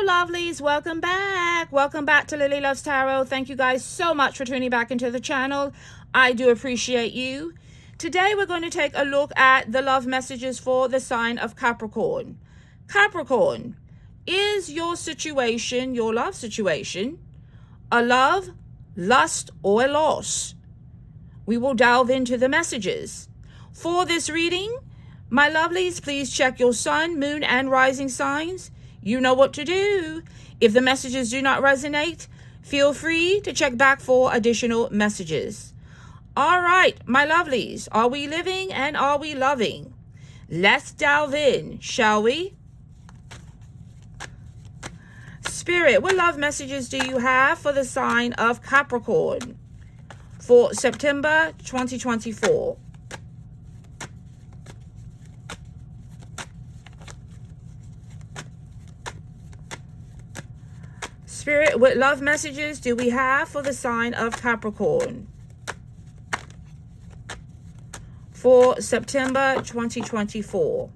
Hello, lovelies. Welcome back. Welcome back to Lily Loves Tarot. Thank you guys so much for tuning back into the channel. I do appreciate you. Today, we're going to take a look at the love messages for the sign of Capricorn. Capricorn, is your situation, your love situation, a love, lust, or a loss? We will delve into the messages. For this reading, my lovelies, please check your sun, moon, and rising signs. You know what to do. If the messages do not resonate, feel free to check back for additional messages. All right, my lovelies, are we living and are we loving? Let's delve in, shall we? Spirit, what love messages do you have for the sign of Capricorn for September 2024? Spirit, what love messages do we have for the sign of Capricorn for September 2024?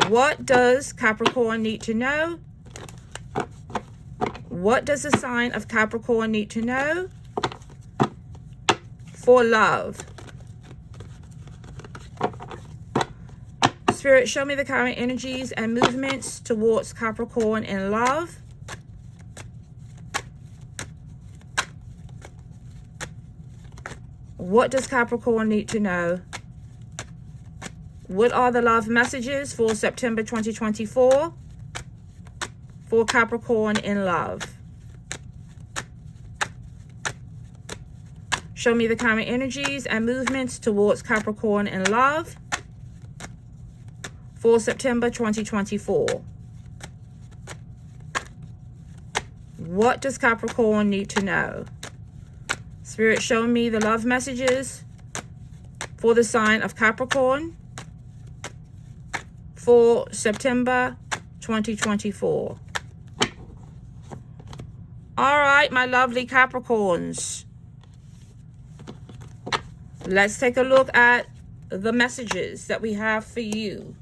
What does Capricorn need to know? What does the sign of Capricorn need to know for love? Spirit, show me the current energies and movements towards Capricorn in love. What does Capricorn need to know? What are the love messages for September 2024 for Capricorn in love? Show me the current energies and movements towards Capricorn in love for September 2024. What does Capricorn need to know? Spirit, show me the love messages for the sign of Capricorn for September 2024. All right, my lovely Capricorns. Let's take a look at the messages that we have for you.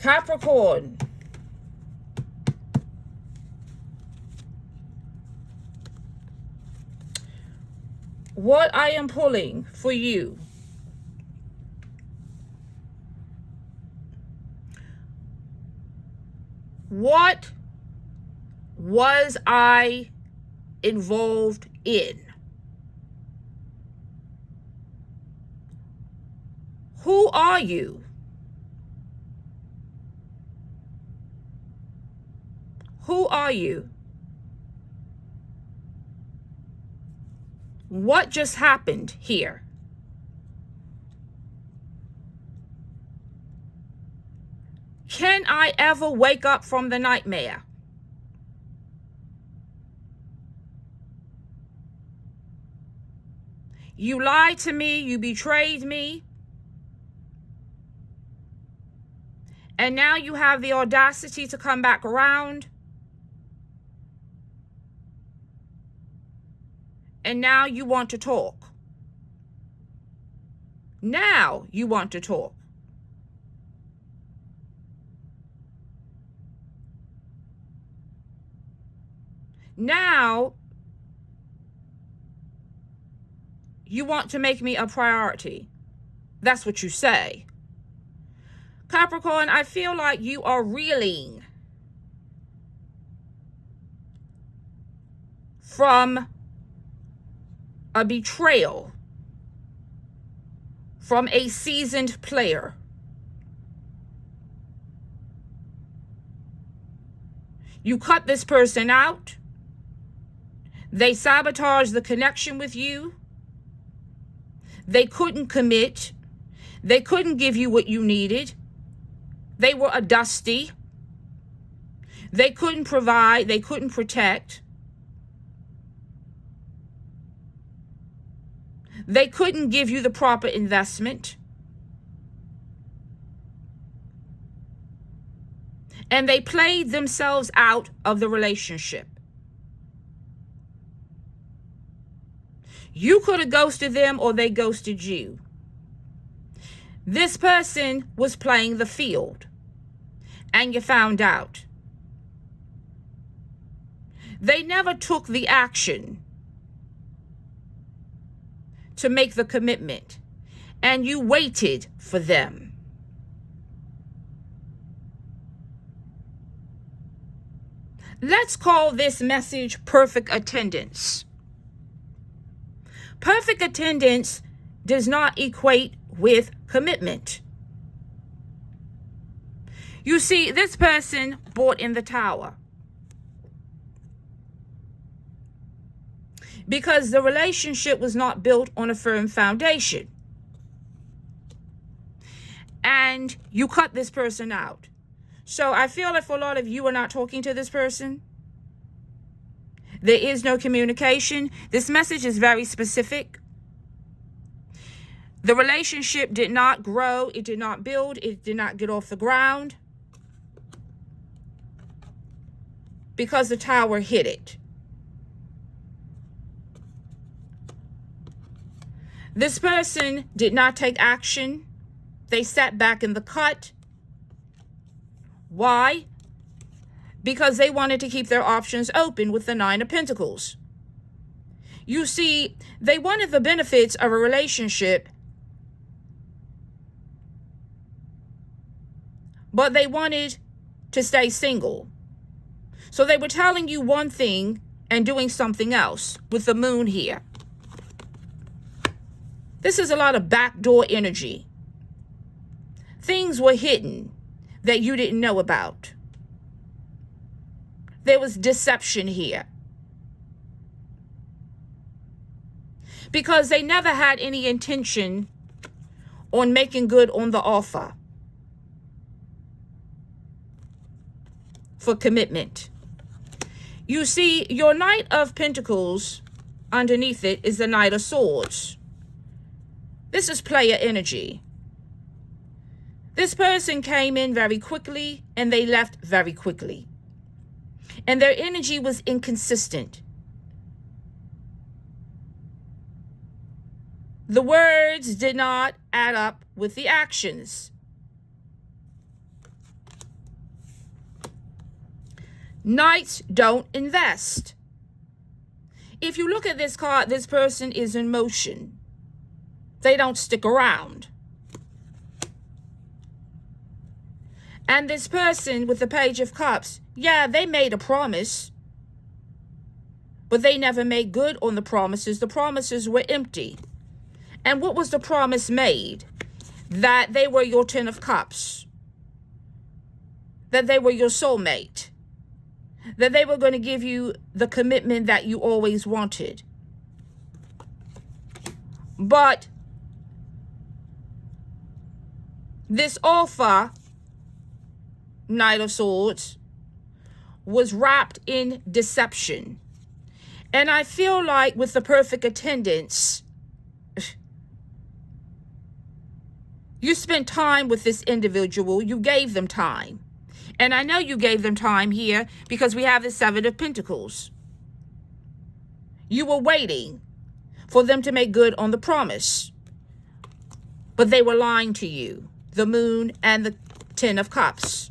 Capricorn, what I am pulling for you, what was I involved in? Who are you? Who are you? What just happened here? Can I ever wake up from the nightmare? You lied to me. You betrayed me. And now you have the audacity to come back around. And now you want to talk. Now you want to talk. Now you want to make me a priority. That's what you say. Capricorn, I feel like you are reeling from a betrayal from a seasoned player. You cut this person out. They sabotaged the connection with you. They couldn't commit. They couldn't give you what you needed. They were a dusty. They couldn't provide. They couldn't protect. They couldn't give you the proper investment. And they played themselves out of the relationship. You could have ghosted them or they ghosted you. This person was playing the field. And you found out. They never took the action to make the commitment. And you waited for them. Let's call this message perfect attendance. Perfect attendance does not equate with commitment. You see, this person bought in the tower because the relationship was not built on a firm foundation. And you cut this person out. So I feel like for a lot of you are not talking to this person. There is no communication. This message is very specific. The relationship did not grow. It did not build. It did not get off the ground because the tower hit it. This person did not take action. They sat back in the cut. Why? Because they wanted to keep their options open with the Nine of Pentacles. You see, they wanted the benefits of a relationship, but they wanted to stay single. So they were telling you one thing and doing something else with the moon here. This is a lot of backdoor energy. Things were hidden that you didn't know about. There was deception here. Because they never had any intention on making good on the offer for commitment. You see, your Knight of Pentacles, underneath it is the Knight of Swords. This is player energy. This person came in very quickly and they left very quickly. And their energy was inconsistent. The words did not add up with the actions. Knights don't invest. If you look at this card, this person is in motion. They don't stick around. And this person with the Page of Cups, yeah, they made a promise, but they never made good on the promises. The promises were empty. And what was the promise made? That they were your Ten of Cups. That they were your soulmate. That they were going to give you the commitment that you always wanted. But this offer, Knight of Swords, was wrapped in deception. And I feel like with the perfect attendance, You spent time with this individual. You gave them time. And I know you gave them time here because we have the Seven of Pentacles. You were waiting for them to make good on the promise. But they were lying to you. The Moon and the Ten of Cups.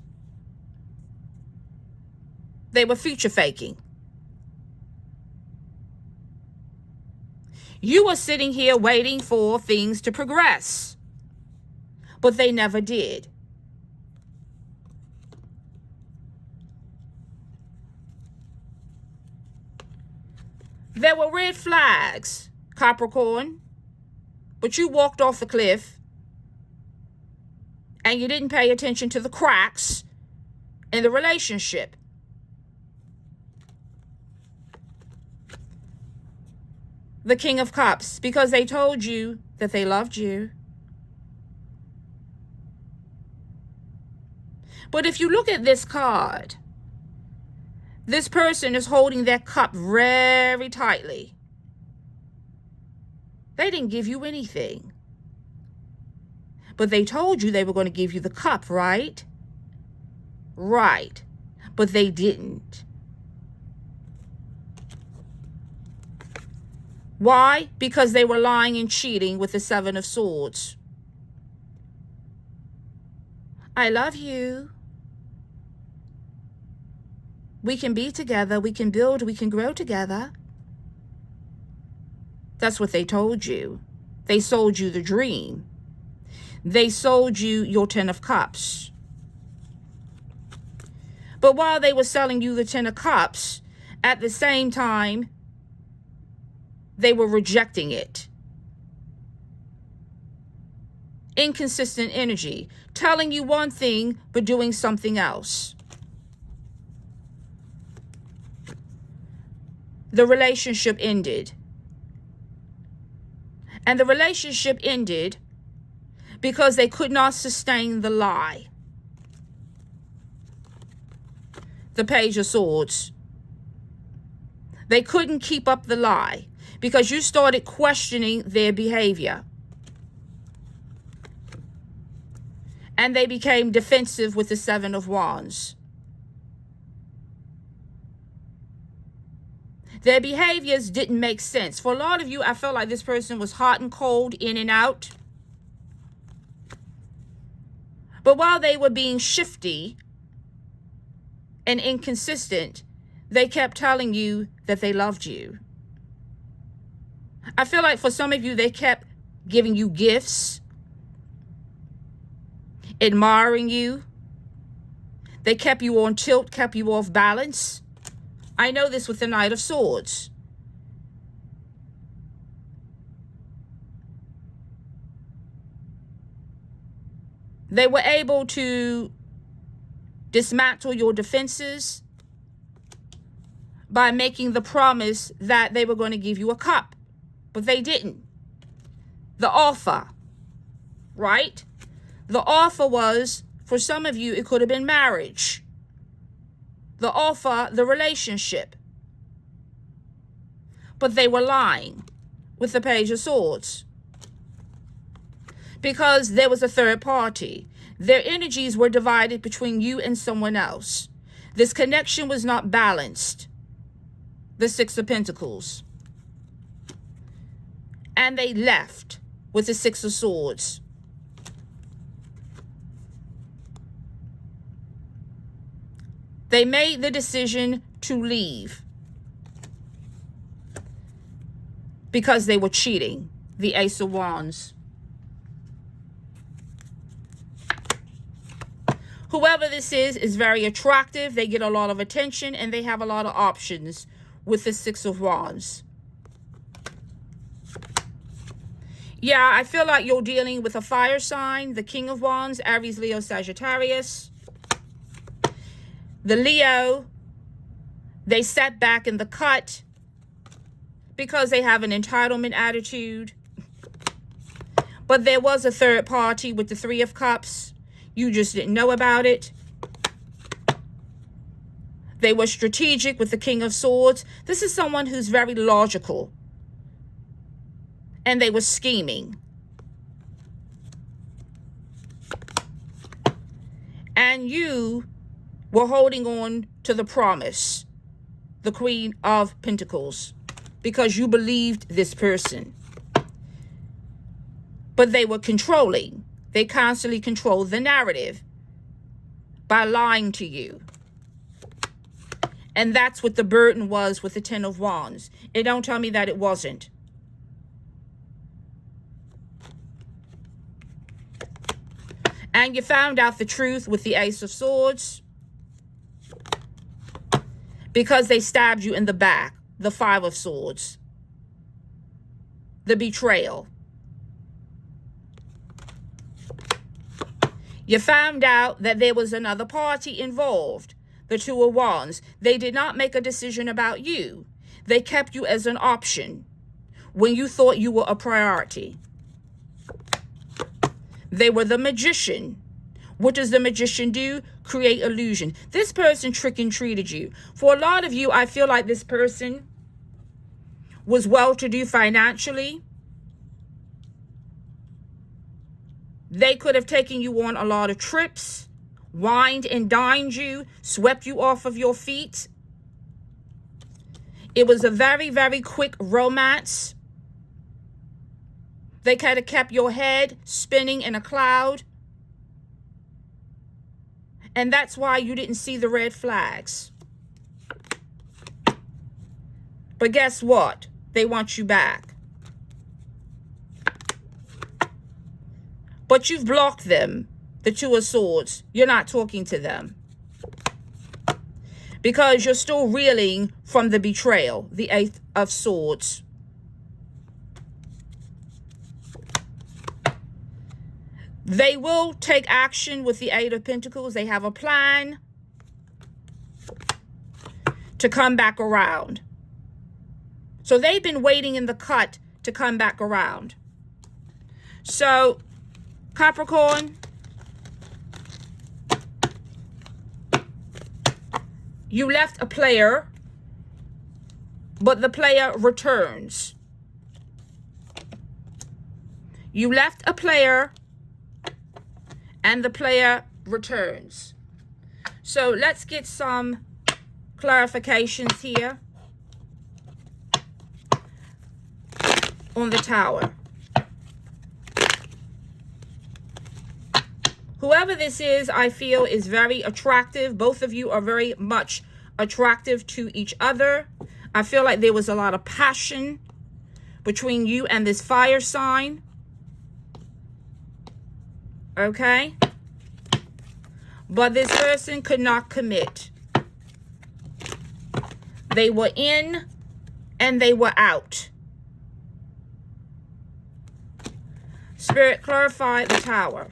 They were future faking. You were sitting here waiting for things to progress. But they never did. There were red flags, Capricorn, but you walked off the cliff and you didn't pay attention to the cracks in the relationship. The King of Cups, because they told you that they loved you. But if you look at this card, this person is holding their cup very tightly. They didn't give you anything. But they told you they were going to give you the cup, right? Right. But they didn't. Why? Because they were lying and cheating with the Seven of Swords. I love you. We can be together. We can build. We can grow together. That's what they told you. They sold you the dream. They sold you your Ten of Cups. But while they were selling you the Ten of Cups, at the same time, they were rejecting it. Inconsistent energy. Telling you one thing, but doing something else. The relationship ended. And the relationship ended because they could not sustain the lie. The Page of Swords. They couldn't keep up the lie because you started questioning their behavior. And they became defensive with the Seven of Wands. Their behaviors didn't make sense. For a lot of you, I felt like this person was hot and cold, in and out. But while they were being shifty and inconsistent, they kept telling you that they loved you. I feel like for some of you, they kept giving you gifts, admiring you. They kept you on tilt, kept you off balance. I know this with the Knight of Swords. They were able to dismantle your defenses by making the promise that they were going to give you a cup. But they didn't. The offer, right? The offer was, for some of you, it could have been marriage. The offer, the relationship. But they were lying with the Page of Swords. Because there was a third party. Their energies were divided between you and someone else. This connection was not balanced. The Six of Pentacles. And they left with the Six of Swords. They made the decision to leave because they were cheating. The Ace of Wands. Whoever this is very attractive. They get a lot of attention and they have a lot of options with the Six of Wands. Yeah, I feel like you're dealing with a fire sign. The King of Wands, Aries, Leo, Sagittarius. The Leo, they sat back in the cut because they have an entitlement attitude. But there was a third party with the Three of Cups. You just didn't know about it. They were strategic with the King of Swords. This is someone who's very logical. And they were scheming. And you were holding on to the promise, the Queen of Pentacles, because you believed this person. But they were controlling. They constantly controlled the narrative by lying to you. And that's what the burden was with the Ten of Wands. It don't tell me that it wasn't. And you found out the truth with the Ace of Swords, because they stabbed you in the back. The Five of Swords. The betrayal. You found out that there was another party involved. The Two of Wands. They did not make a decision about you. They kept you as an option when you thought you were a priority. They were the magician. What does the magician do? Create illusion. This person tricked and treated you. For a lot of you, I feel like this person was well-to-do financially. They could have taken you on a lot of trips, wined and dined you, swept you off of your feet. It was a very, very quick romance. They could have kept your head spinning in a cloud. And that's why you didn't see the red flags. But guess what? They want you back. But you've blocked them. The Two of Swords. You're not talking to them. Because you're still reeling from the betrayal. The Eight of Swords. They will take action with the Eight of Pentacles. They have a plan to come back around. So they've been waiting in the cut to come back around. So, Capricorn, you left a player, but the player returns. You left a player, and the player returns. So let's get some clarifications here on the Tower. Whoever this is, I feel, is very attractive. Both of you are very much attractive to each other. I feel like there was a lot of passion between you and this fire sign. Okay? But this person could not commit. They were in and they were out. Spirit, clarify the Tower.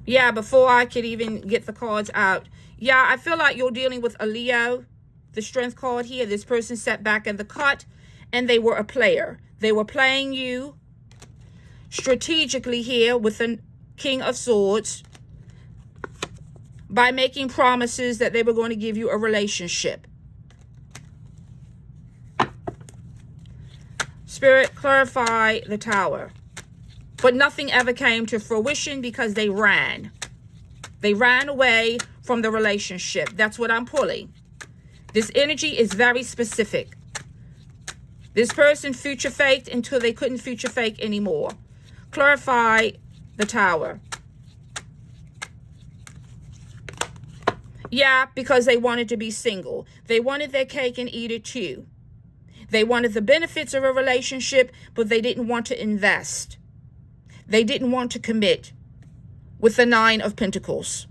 Yeah, before I could even get the cards out. Yeah, I feel like you're dealing with a Leo. The Strength card here. This person sat back at the cut and they were a player. They were playing you strategically here with the King of Swords by making promises that they were going to give you a relationship. Spirit, clarify the Tower. But nothing ever came to fruition because they ran. They ran away from the relationship. That's what I'm pulling. This energy is very specific. This person future faked until they couldn't future fake anymore. Clarify the Tower. Yeah, because they wanted to be single. They wanted their cake and eat it too. They wanted the benefits of a relationship, but they didn't want to invest. They didn't want to commit with the Nine of Pentacles.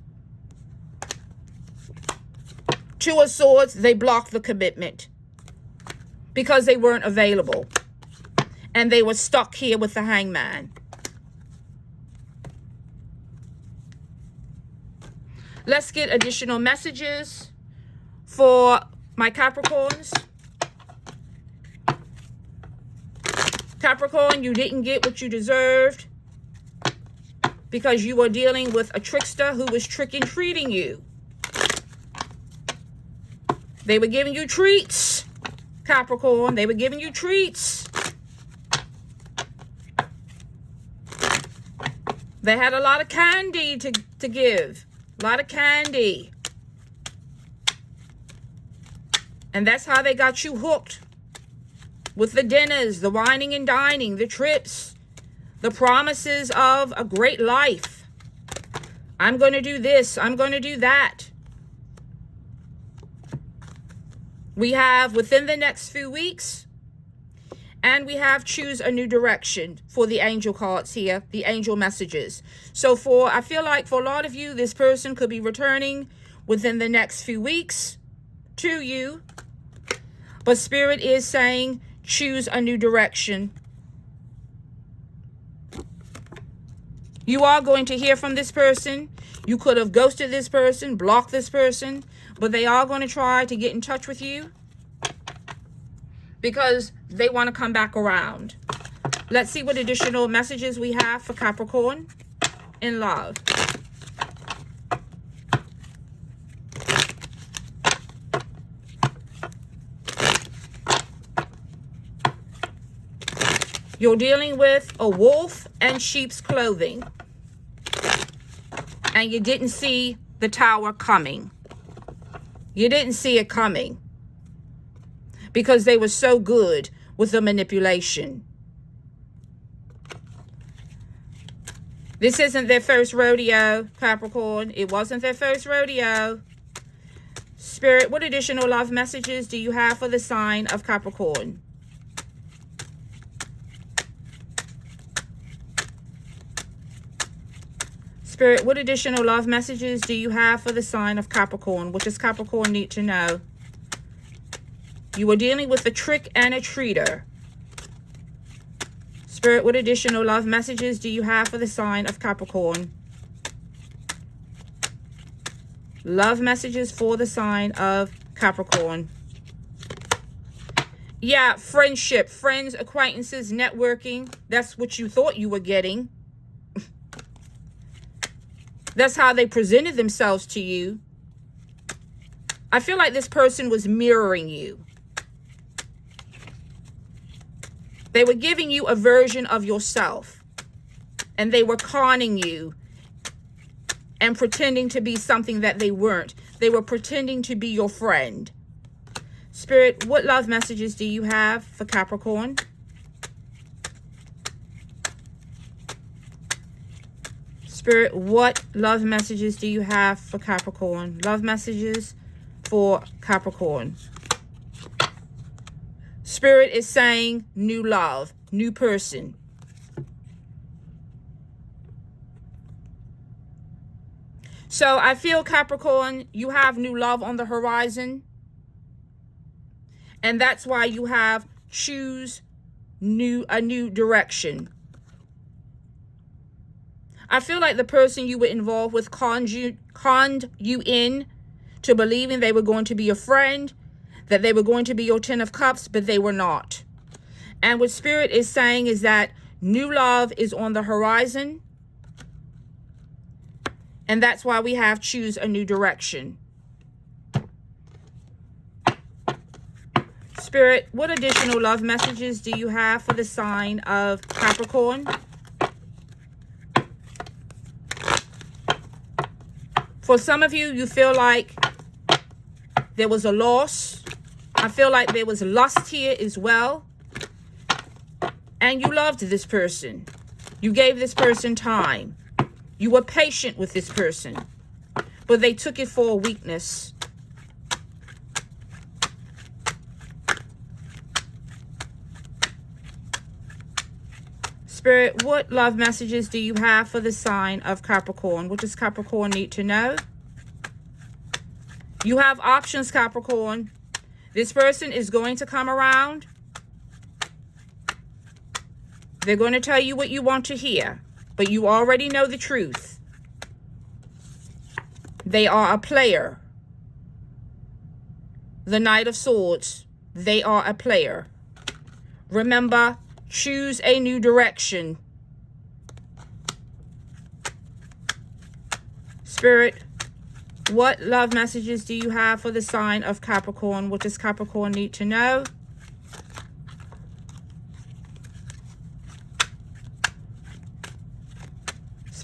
Two of Swords, they blocked the commitment because they weren't available. And they were stuck here with the Hangman. Let's get additional messages for my Capricorns. Capricorn, you didn't get what you deserved because you were dealing with a trickster who was tricking, treating you. They were giving you treats, Capricorn. They were giving you treats. They had a lot of candy to give. A lot of candy. And that's how they got you hooked. With the dinners, the wining and dining, the trips, the promises of a great life. I'm going to do this. I'm going to do that. We have within the next few weeks. And we have choose a new direction for the angel cards here, the angel messages. So I feel like for a lot of you, this person could be returning within the next few weeks to you. But Spirit is saying, choose a new direction. You are going to hear from this person. You could have ghosted this person, blocked this person, but they are going to try to get in touch with you because they want to come back around. Let's see what additional messages we have for Capricorn in love. You're dealing with a wolf and sheep's clothing. And you didn't see the tower coming. You didn't see it coming. Because they were so good with the manipulation. This isn't their first rodeo, Capricorn. It wasn't their first rodeo. Spirit, what additional love messages do you have for the sign of Capricorn? Spirit, what additional love messages do you have for the sign of Capricorn? What does Capricorn need to know? You are dealing with a trick and a treater. Spirit, what additional love messages do you have for the sign of Capricorn? Love messages for the sign of Capricorn. Yeah, friendship, friends, acquaintances, networking. That's what you thought you were getting. That's how they presented themselves to you. I feel like this person was mirroring you. They were giving you a version of yourself. And they were conning you and pretending to be something that they weren't. They were pretending to be your friend. Spirit, what love messages do you have for Capricorn? Spirit, what love messages do you have for Capricorn? Love messages for Capricorn. Spirit is saying new love, new person. So I feel, Capricorn, you have new love on the horizon. And that's why you have choose a new direction. I feel like the person you were involved with conned you in to believing they were going to be your friend, that they were going to be your 10 of cups, but they were not. And what Spirit is saying is that new love is on the horizon. And that's why we have choose a new direction. Spirit, what additional love messages do you have for the sign of Capricorn? For some of you, you feel like there was a loss. I feel like there was lust here as well. And you loved this person. You gave this person time. You were patient with this person. But they took it for a weakness. Spirit, what love messages do you have for the sign of Capricorn? What does Capricorn need to know? You have options, Capricorn. This person is going to come around. They're going to tell you what you want to hear, but you already know the truth. They are a player. The Knight of Swords, they are a player. Remember, choose a new direction. Spirit, what love messages do you have for the sign of Capricorn? What does Capricorn need to know?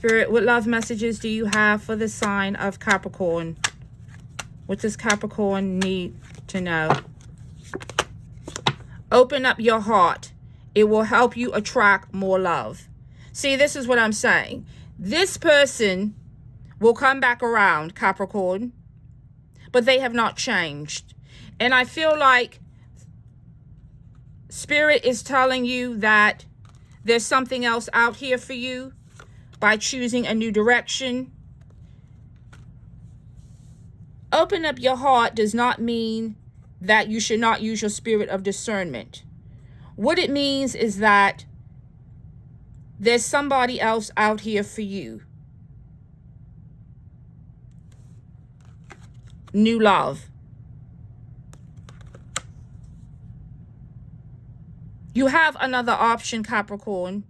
Spirit, what love messages do you have for the sign of Capricorn? What does Capricorn need to know? Open up your heart. It will help you attract more love. See, this is what I'm saying. This person will come back around, Capricorn, but they have not changed. And I feel like Spirit is telling you that there's something else out here for you by choosing a new direction. Open up your heart does not mean that you should not use your spirit of discernment. What it means is that there's somebody else out here for you. New love. You have another option, Capricorn.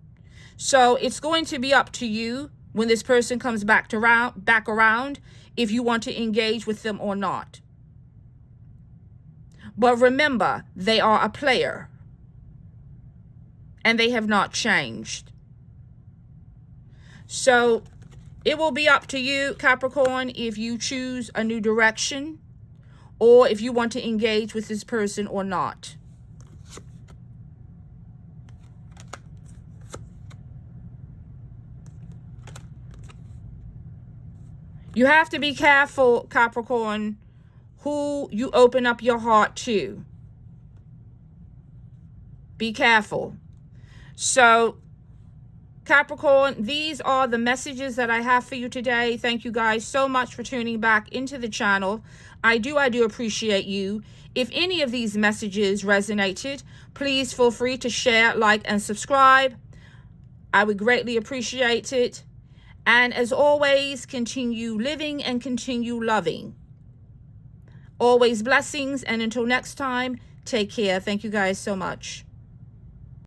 So it's going to be up to you when this person comes back around if you want to engage with them or not. But remember, they are a player. And they have not changed. So it will be up to you, Capricorn, if you choose a new direction or if you want to engage with this person or not. You have to be careful, Capricorn, who you open up your heart to. Be careful. So, Capricorn, these are the messages that I have for you today. Thank you guys so much for tuning back into the channel. I do appreciate you. If any of these messages resonated, please feel free to share, like, and subscribe. I would greatly appreciate it. And as always, continue living and continue loving. Always blessings. And until next time, take care. Thank you guys so much.